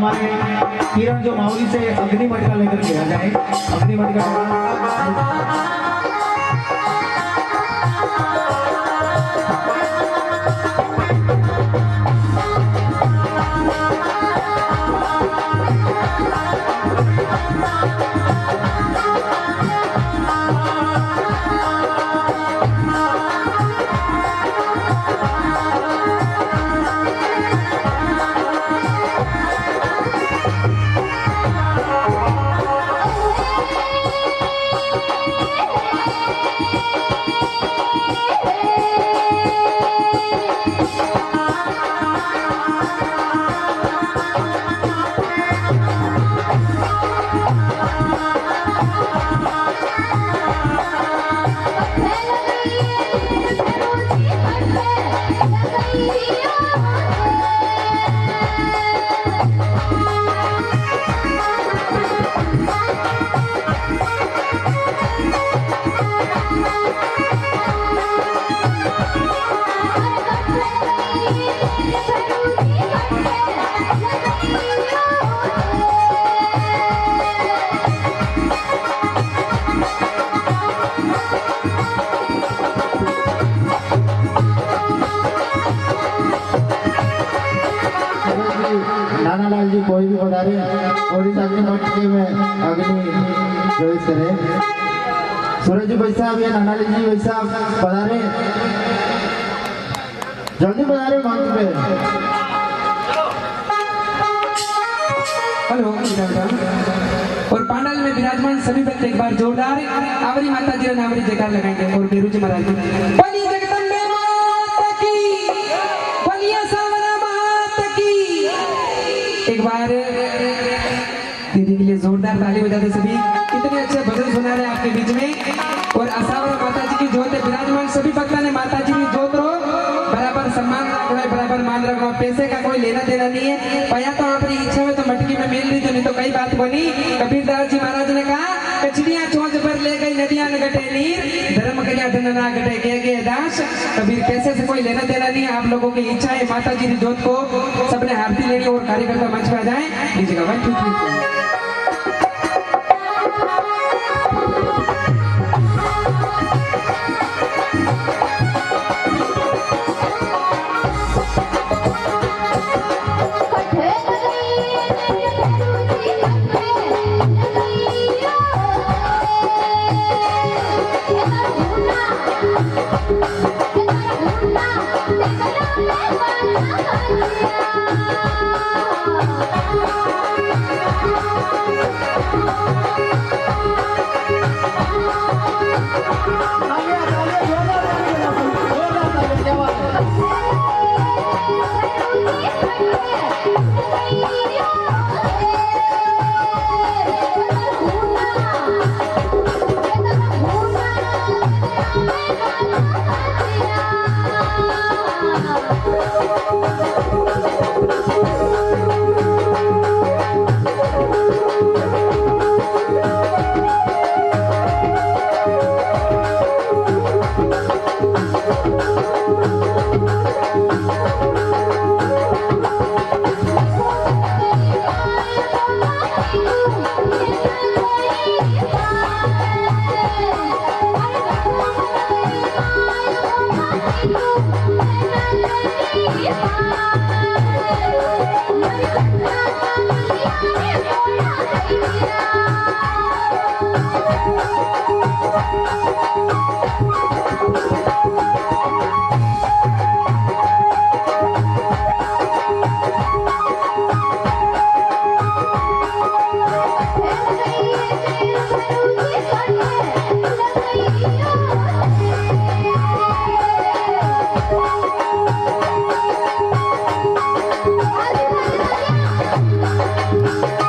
हमारे किरण जो मावली से अग्नि मटका लेकर के आ जाए। अग्नि मटका नानालाल जी कोई भी पधारे और इस अग्नि मटके में अग्नि प्रवेश करे। सूरज जी भाई साहब या नानालाल जी भाई साहब पधारे, जल्दी पधारे मंच पे। हेलो और पांडाल में विराजमान सभी भक्त एक बार जोरदार आवरी माता जी और आवरी जयकार लगाएंगे। और बेरू जी महाराज बोलिए जगदम्बे माता की, बोलिए सावरा माता की। एक बार दीदी के लिए जोरदार ताली बजाते सभी। इतने अच्छे भजन सुना रहे आपके बीच में। और असावरा माता जी की जोत है, विराजमान सभी भक्तों ने माता जी की जोत रो बराबर सम्मान रखना है, बराबर मान रखना। पैसे का कोई लेना देना नहीं है। पया तो अपनी इच्छा में तो मटकी में मिल रही, तो नहीं तो कई बात बनी। कबीरदास जी महाराज ने कहा कचड़ियां चोंच पर ले गई नदियां न घटे नीर, धर्म कन्या धन ना घटे के दास। कबीर पैसे से कोई लेना देना नहीं है। आप लोगों की इच्छा है माता जी की जोत को सबने आरती लेनी और कार्यकर्ता मंच पर आ जाए। लीजिएगा 1 2 3 Thank you.